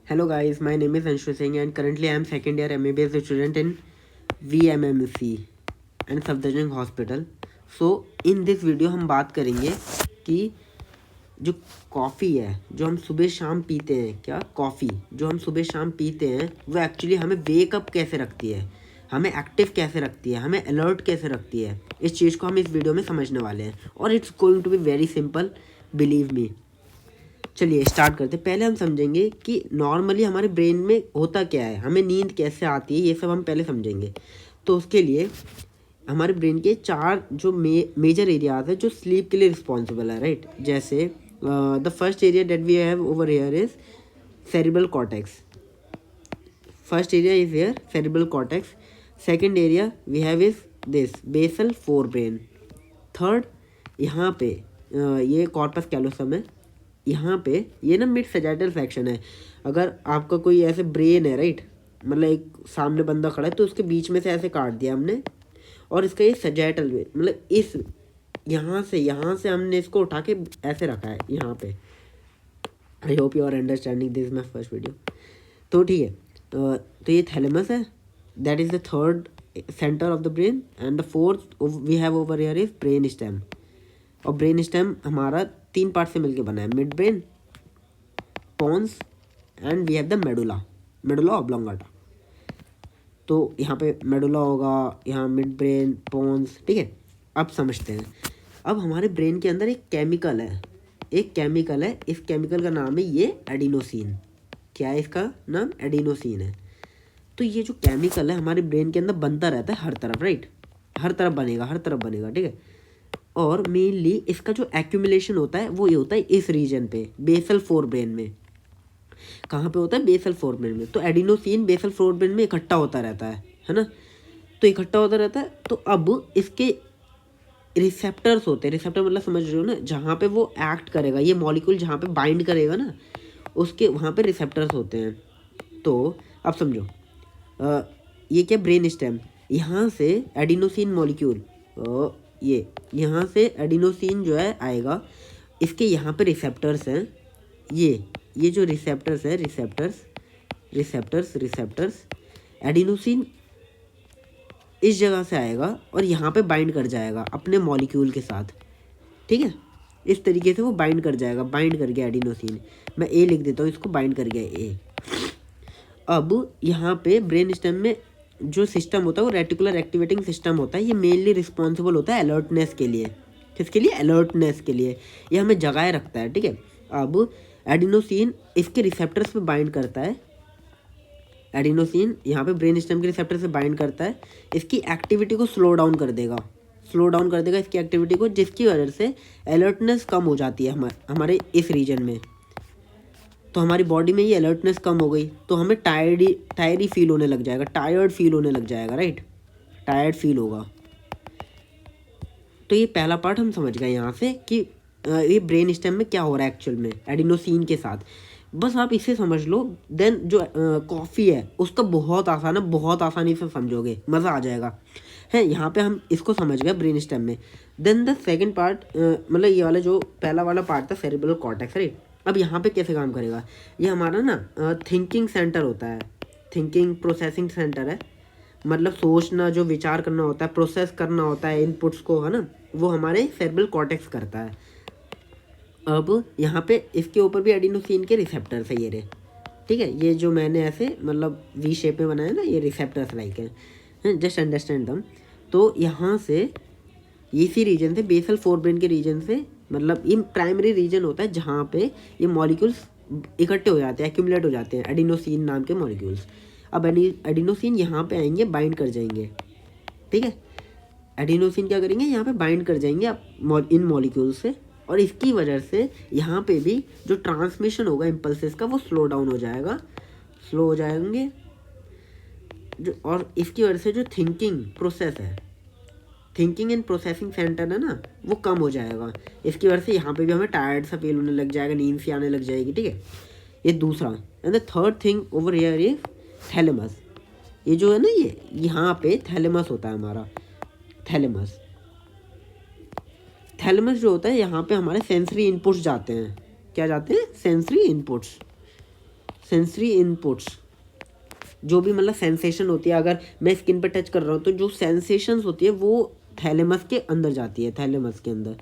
Hello guys, my name is Anshu Singh and currently I am second year MBBS student in VMMC and Safdarjung Hospital. So in this video हम बात करेंगे कि जो coffee है जो हम सुबह शाम पीते हैं, क्या कॉफ़ी जो हम सुबह शाम पीते हैं वो एक्चुअली हमें वेकअप कैसे रखती है, हमें एक्टिव कैसे रखती है, हमें अलर्ट कैसे रखती है। इस चीज़ को हम इस वीडियो में समझने वाले हैं और it's going to be very simple, believe me. चलिए स्टार्ट करते हैं। पहले हम समझेंगे कि नॉर्मली हमारे ब्रेन में होता क्या है, हमें नींद कैसे आती है, ये सब हम पहले समझेंगे। तो उसके लिए हमारे ब्रेन के चार जो मेजर एरियाज है जो स्लीप के लिए रिस्पॉन्सिबल है, राइट। जैसे the first area that we have over here is cerebral cortex. First area is here cerebral cortex. Second area we have is this basal forebrain. Third यहाँ पे ये corpus callosum है। यहाँ पे ये ना मिड सैजिटल सेक्शन है। अगर आपका कोई ऐसे ब्रेन है, राइट, मतलब एक सामने बंदा खड़ा है तो उसके बीच में से ऐसे काट दिया हमने और इसका ये सैजिटल में मतलब इस यहाँ से हमने इसको उठा के ऐसे रखा है यहाँ पे। I hope you are understanding this my first video. तो ठीक है, तो ये थैलेमस है, that is the third centre of the brain and the fourth we have over here is brain stem. और ब्रेन स्टेम हमारा तीन पार्ट से मिलके बना है, mid brain, pons and we have the medulla oblongata. तो यहाँ पे मेडुला होगा, यहाँ मिड ब्रेन, पोन्स, ठीक है। अब समझते हैं। अब हमारे ब्रेन के अंदर एक केमिकल है, इस केमिकल का नाम है ये एडिनोसिन। क्या है इसका नाम? एडिनोसिन है। तो ये जो केमिकल है हमारे ब्रेन के अंदर बनता रहता है हर तरफ, राइट, हर तरफ बनेगा, ठीक है। और मेनली इसका जो एक्यूमुलेशन होता है वो ये होता है इस रीजन पे, बेसल फोर ब्रेन में। कहाँ पे होता है? बेसल फोर ब्रेन में। तो एडिनोसिन बेसल फोर ब्रेन में इकट्ठा होता रहता है ना। तो इकट्ठा होता रहता है तो अब इसके रिसेप्टर्स होते हैं। रिसेप्टर मतलब समझ रहे हो ना, जहाँ पे वो एक्ट करेगा, ये मॉलिक्यूल जहाँ पे बाइंड करेगा ना, उसके वहाँ पे रिसेप्टर्स होते हैं। तो अब समझो, ये क्या, ब्रेन स्टेम, यहाँ से एडिनोसिन मॉलिक्यूल, ये यहाँ से एडिनोसिन जो है आएगा, इसके यहाँ पे रिसेप्टर्स हैं। ये जो रिसेप्टर्स है, रिसेप्टर्स एडिनोसिन इस जगह से आएगा और यहाँ पे बाइंड कर जाएगा अपने मॉलिक्यूल के साथ, ठीक है। इस तरीके से वो बाइंड कर जाएगा, बाइंड कर गया एडिनोसिन। मैं ए लिख देता हूँ, इसको बाइंड कर गया ए। अब यहाँ पे ब्रेन स्टेम में जो सिस्टम होता है वो रेटिकुलर एक्टिवेटिंग सिस्टम होता है। ये मेनली रिस्पॉन्सिबल होता है अलर्टनेस के लिए। किसके लिए? अलर्टनेस के लिए। ये हमें जगाए रखता है, ठीक है। अब एडिनोसिन इसके रिसेप्टर्स पे बाइंड करता है। एडिनोसिन यहाँ पे ब्रेन स्टेम के रिसेप्टर से बाइंड करता है, इसकी एक्टिविटी को स्लो डाउन कर देगा इसकी एक्टिविटी को, जिसकी वजह से अलर्टनेस कम हो जाती है हमारे इस रीजन में। तो हमारी बॉडी में ये अलर्टनेस कम हो गई तो हमें टायर्ड फील होने लग जाएगा, राइट, टायर्ड फील होगा। तो ये पहला पार्ट हम समझ गए यहाँ से कि ये ब्रेन स्टेम में क्या हो रहा है एक्चुअल में एडिनोसिन के साथ। बस आप इसे समझ लो। देन जो कॉफ़ी है उसका बहुत आसान है, बहुत आसानी से समझोगे, मज़ा आ जाएगा है। यहाँ पे हम इसको समझ गए ब्रेन स्टेम में। देन द सेकंड पार्ट, मतलब ये वाला जो पहला वाला पार्ट था सेरिब्रल कॉर्टेक्स, राइट। अब यहाँ पे कैसे काम करेगा? ये हमारा ना थिंकिंग सेंटर होता है, थिंकिंग प्रोसेसिंग सेंटर है। मतलब सोचना, जो विचार करना होता है, प्रोसेस करना होता है इनपुट्स को, है ना, वो हमारे सेरिब्रल कॉर्टेक्स करता है। अब यहाँ पे इसके ऊपर भी एडिनोसिन के रिसेप्टर्स है, ये रे, ठीक है। ये जो मैंने ऐसे मतलब वी शेप में बनाया ना, ये रिसेप्टर्स लाइक हैं, जस्ट अंडरस्टैंड दम। तो यहाँ से इसी रीजन से, बेसल फोर ब्रेन के रीजन से, मतलब ये प्राइमरी रीजन होता है जहाँ पे ये मॉलिक्यूल्स इकट्ठे हो जाते हैं, एक्यूमुलेट हो जाते हैं, एडिनोसिन नाम के मॉलिक्यूल्स। अब एडिनोसिन यहाँ पे आएंगे, बाइंड कर जाएंगे, ठीक है। एडिनोसिन क्या करेंगे? यहाँ पे बाइंड कर जाएंगे इन मॉलिक्यूल से, और इसकी वजह से यहाँ पे भी जो ट्रांसमिशन होगा इम्पल्सेस का वो स्लो डाउन हो जाएगा, स्लो हो जाएंगे जो, और इसकी वजह से जो थिंकिंग एंड प्रोसेसिंग सेंटर है ना, वो कम हो जाएगा। इसकी वजह से यहाँ पे भी हमें टायर्ड सा फील होने लग जाएगा, नींद सी आने लग जाएगी, ठीक है। ये दूसरा। And the third thing over here is thalamus. ये जो है ना, ये यहाँ पे थैलेमस होता है हमारा, थैलेमस जो होता है, यहाँ पे हमारे सेंसरी इनपुट्स जाते हैं। क्या जाते हैं? सेंसरी सेंसरी इनपुट्स, जो भी मतलब सेंसेशन होती है, अगर मैं स्किन पर टच कर रहा हूँ तो जो सेंसेशंस होती है वो थैलेमस के अंदर जाती है, थैलेमस के अंदर,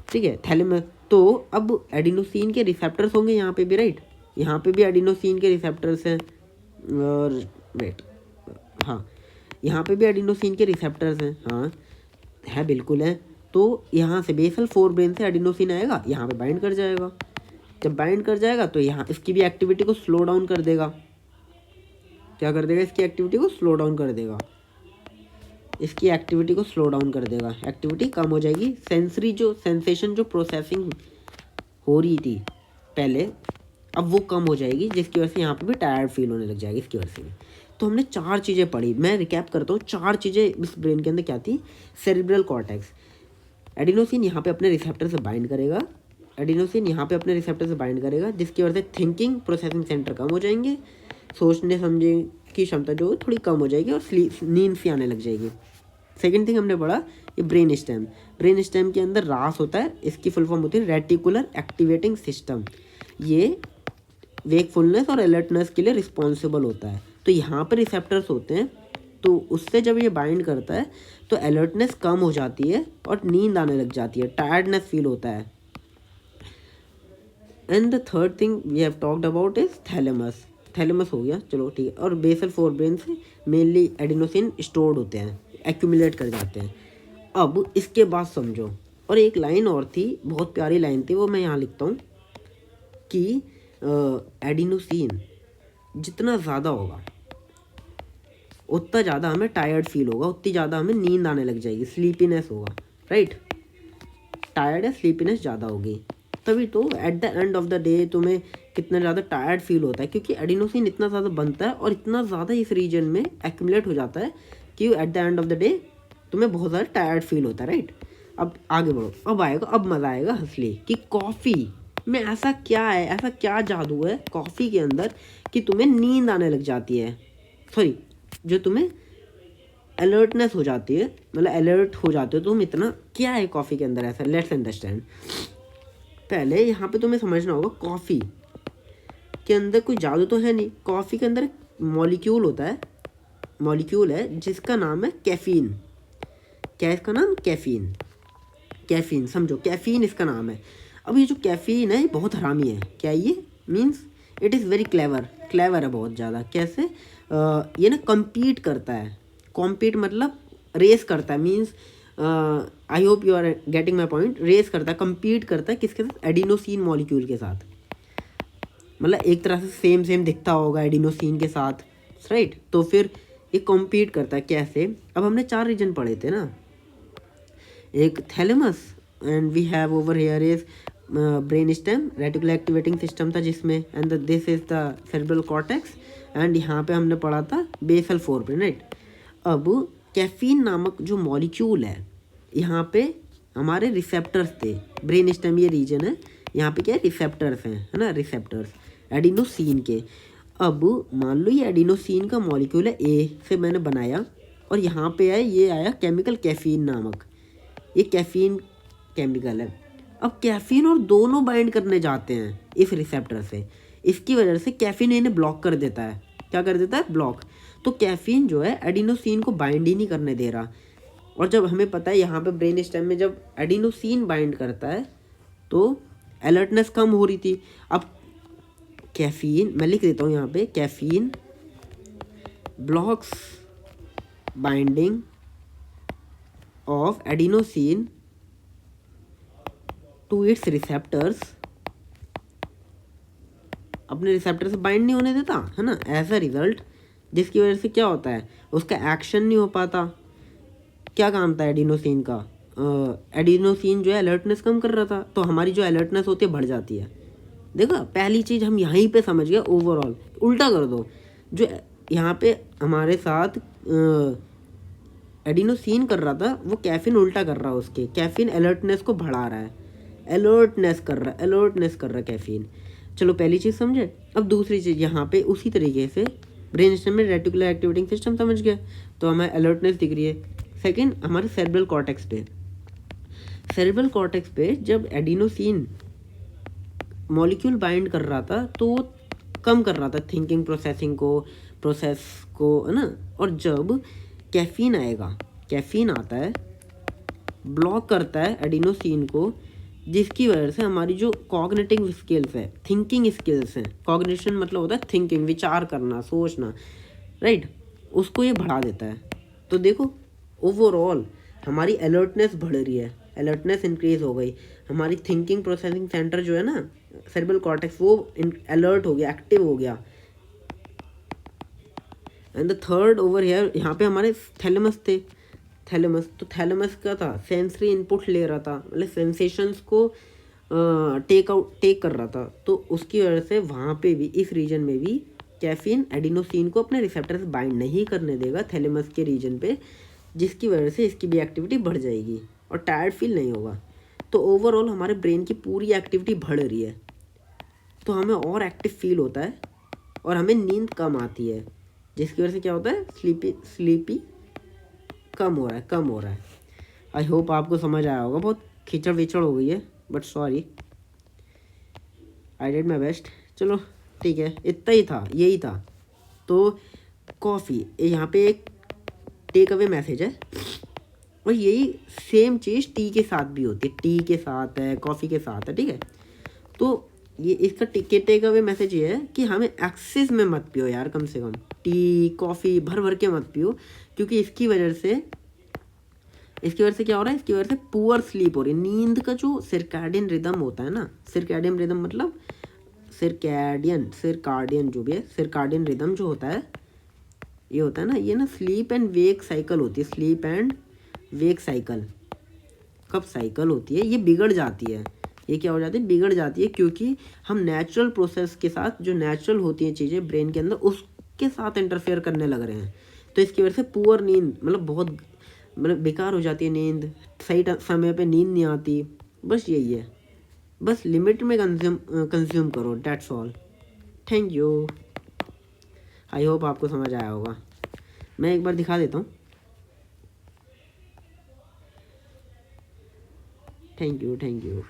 ठीक है, थैलेमस। तो अब एडिनोसिन के रिसेप्टर्स होंगे यहाँ पे भी, राइट, यहाँ पे भी एडिनोसिन के रिसेप्टर्स हैं, और वेट, हाँ यहाँ पे भी एडिनोसिन के रिसेप्टर्स हैं, हाँ है, बिल्कुल है। तो यहाँ से बेसल फोर ब्रेन से एडिनोसिन आएगा, यहाँ पे बाइंड कर जाएगा, जब बाइंड कर जाएगा तो यहाँ इसकी भी एक्टिविटी को स्लो डाउन कर देगा, क्या कर देगा, इसकी एक्टिविटी को स्लो डाउन कर देगा, इसकी एक्टिविटी को स्लो डाउन कर देगा, एक्टिविटी कम हो जाएगी, सेंसरी जो सेंसेशन जो प्रोसेसिंग हो रही थी पहले, अब वो कम हो जाएगी, जिसकी वजह से यहाँ पे भी टायर्ड फील होने लग जाएगी इसकी वजह से भी। तो हमने 4 चीज़ें पढ़ी, मैं रिकैप करता हूँ, 4 चीज़ें इस ब्रेन के अंदर क्या थी। सेरिब्रल कॉर्टेक्स, एडिनोसिन यहाँ पे अपने रिसेप्टर से बाइंड करेगा, एडिनोसिन यहाँ पे अपने रिसेप्टर से बाइंड करेगा, जिसकी वजह से थिंकिंग प्रोसेसिंग सेंटर कम हो जाएंगे, सोचने समझने की क्षमता जो थोड़ी कम हो जाएगी, और नींद सी आने लग जाएगी। सेकेंड थिंग हमने पढ़ा ये ब्रेन स्टेम, ब्रेन स्टेम के अंदर रास होता है, इसकी फुल फॉर्म होती है रेटिकुलर एक्टिवेटिंग सिस्टम, ये वेकफुलनेस और अलर्टनेस के लिए रिस्पॉन्सिबल होता है। तो यहाँ पर रिसेप्टर्स होते हैं, तो उससे जब ये बाइंड करता है तो अलर्टनेस कम हो जाती है और नींद आने लग जाती है, टायर्डनेस फील होता है। And the third thing we have talked about is thalamus, thalamus हो गया, चलो ठीक है, और बेसल फोर ब्रेन से मेनली एडिनोसिन स्टोर्ड होते हैं, एक्यूमुलेट कर जाते हैं। अब इसके बाद समझो, और एक लाइन और थी, बहुत प्यारी लाइन थी, वो मैं यहाँ लिखता हूँ कि एडिनोसिन जितना ज़्यादा होगा उतना ज़्यादा हमें टायर्ड फील होगा, उतनी ज़्यादा हमें नींद आने लग जाएगी, स्लीपीनेस होगा, राइट, टायर्ड है, स्लीपीनेस ज़्यादा होगी। तभी तो at the end of the day तुम्हें कितना ज़्यादा टायर्ड फील होता है, क्योंकि एडिनोसिन इतना ज़्यादा बनता है और इतना ज़्यादा इस रीजन में एक्यूमुलेट हो जाता है कि at the end of the day तुम्हें बहुत ज़्यादा टायर्ड फील होता है, राइट। अब आगे बढ़ो, अब आएगा, अब मज़ा आएगा असली कि कॉफ़ी में ऐसा क्या है, ऐसा क्या जादू है कॉफ़ी के अंदर कि तुम्हें नींद आने लग जाती है, सॉरी जो तुम्हें अलर्टनेस हो जाती है, मतलब अलर्ट हो जाते हो तुम, इतना क्या है कॉफ़ी के अंदर ऐसा, लेट्स अंडरस्टैंड। पहले यहाँ पे तुम्हें समझना होगा कॉफ़ी के अंदर कोई जादू तो है नहीं, कॉफ़ी के अंदर मॉलिक्यूल होता है, मॉलिक्यूल है जिसका नाम है कैफीन। क्या इसका नाम, कैफीन, कैफीन समझो, कैफीन इसका नाम है। अब ये जो कैफीन है ये बहुत हरामी है, क्या ये means it is very clever, clever है बहुत ज़्यादा। कैसे, ये ना कम्पीट करता है, कॉम्पीट मतलब रेस करता है, means I hope you are getting my point, race करता है, कम्पीट करता है किसके साथ, एडिनोसिन मॉलिक्यूल के साथ, मतलब एक तरह से सेम दिखता होगा एडिनोसिन के साथ, राइट। तो फिर ये कॉम्पीट करता है कैसे, अब हमने 4 रीजन पढ़े थे ना, एक thalamus and we have over here is brain stem, reticular activating system था जिसमें, and this is the cerebral cortex, and यहाँ पे हमने पढ़ा था बेसल फोर ब्रेन, राइट। अब कैफीन नामक जो मॉलिक्यूल है, यहाँ पे हमारे रिसेप्टर्स थे, ब्रेन स्टेम ये रीजन है, यहाँ पे क्या है, रिसेप्टर्स हैं, है ना, रिसेप्टर्स एडिनोसिन के। अब मान लो ये एडिनोसिन का मॉलिक्यूल है, ए से मैंने बनाया, और यहाँ पे है ये आया केमिकल कैफीन नामक, ये कैफीन केमिकल है। अब कैफीन और दोनों बाइंड करने जाते हैं इस रिसेप्टर से, इसकी वजह से कैफीन इन्हें ब्लॉक कर देता है, क्या कर देता है, ब्लॉक। तो कैफीन जो है एडिनोसिन को बाइंड ही नहीं करने दे रहा, और जब हमें पता है यहाँ पे ब्रेन स्टेम में जब एडिनोसिन बाइंड करता है तो अलर्टनेस कम हो रही थी। अब कैफीन, मैं लिख देता हूँ यहाँ पे, caffeine blocks binding of adenosine to its receptors, अपने रिसेप्टर से बाइंड नहीं होने देता, है ना, एज अ रिजल्ट, जिसकी वजह से क्या होता है, उसका एक्शन नहीं हो पाता। क्या काम था एडिनोसिन का, एडिनोसिन जो है अलर्टनेस कम कर रहा था, तो हमारी जो अलर्टनेस होती है बढ़ जाती है। देखो पहली चीज़ हम यहीं पे समझ गए, ओवरऑल उल्टा कर दो, जो यहाँ पे हमारे साथ एडिनोसिन कर रहा था वो कैफीन उल्टा कर रहा है, उसके कैफीन अलर्टनेस को बढ़ा रहा है, अलर्टनेस कर रहा है कैफीन। चलो पहली चीज़ समझे। अब दूसरी चीज़ यहाँ पे उसी तरीके से ब्रेन स्टेम में रेटिकुलर एक्टिवेटिंग सिस्टम समझ गया, तो हमें अलर्टनेस दिख रही है। सेकंड हमारे सेरेब्रल कॉर्टेक्स पे, सेरेब्रल कॉर्टेक्स पे जब एडिनोसिन मॉलिक्यूल बाइंड कर रहा था तो वो कम कर रहा था थिंकिंग प्रोसेस को, है ना। और जब कैफीन आएगा, कैफीन आता है, ब्लॉक करता है एडिनोसिन को, जिसकी वजह से हमारी जो कॉग्निटिव स्किल्स है, थिंकिंग स्किल्स हैं, कॉग्निशन मतलब होता है थिंकिंग, विचार करना, सोचना, राइट, उसको ये बढ़ा देता है। तो देखो ओवरऑल हमारी अलर्टनेस बढ़ रही है, अलर्टनेस इंक्रीज हो गई, हमारी थिंकिंग प्रोसेसिंग सेंटर जो है ना, सेरेब्रल कॉर्टेक्स, वो अलर्ट हो गया, एक्टिव हो गया। And the third over here, यहाँ पे हमारे थैलेमस थे, थैलेमस, तो थैलेमस का था, सेंसरी इनपुट ले रहा था, मतलब सेंसेशंस को टेक कर रहा था। तो उसकी वजह से वहाँ पे भी, इस रीजन में भी कैफीन एडिनोसिन को अपने रिसेप्टर्स बाइंड नहीं करने देगा थैलेमस के रीजन पे, जिसकी वजह से इसकी भी एक्टिविटी बढ़ जाएगी और टायर्ड फील नहीं होगा। तो ओवरऑल हमारे ब्रेन की पूरी एक्टिविटी बढ़ रही है, तो हमें और एक्टिव फील होता है और हमें नींद कम आती है, जिसकी वजह से क्या होता है, स्लीपी कम हो रहा है। आई होप आपको समझ आया होगा। बहुत खिचड़ विचड़ हो गई है, but sorry, I did my best. चलो ठीक है, इतना ही था, यही था। तो कॉफ़ी, यहाँ पे एक टेक अवे मैसेज है, और यही सेम चीज़ टी के साथ भी होती है, टी के साथ है, कॉफ़ी के साथ है, ठीक है। तो ये इसका टेक अवे मैसेज ये है कि हमें एक्सेस में मत पियो यार, कम से कम टी कॉफ़ी भर भर के मत पियो, क्योंकि इसकी वजह से क्या हो रहा है, इसकी वजह से पुअर स्लीप हो रही है। नींद का जो सिरकैडियन रिदम होता है ना, सिरकैडियन रिदम मतलब सिरकार्डियन जो भी है, सिरकार्डियन रिदम जो होता है, ये होता है ना, ये ना स्लीप एंड वेक साइकिल होती है, स्लीप एंड वेक साइकिल कब साइकिल होती है, ये बिगड़ जाती है। ये क्या हो जाती है, बिगड़ जाती है, क्योंकि हम नेचुरल प्रोसेस के साथ, जो नेचुरल होती हैं चीज़ें ब्रेन के अंदर, उसके साथ इंटरफेयर करने लग रहे हैं। तो इसकी वजह से पुअर नींद, मतलब बहुत, मतलब बेकार हो जाती है नींद, सही समय पे नींद नहीं आती। बस यही है, बस लिमिट में कंज्यूम करो, that's all. Thank you, I hope आपको समझ आया होगा। मैं एक बार दिखा देता हूँ। Thank you.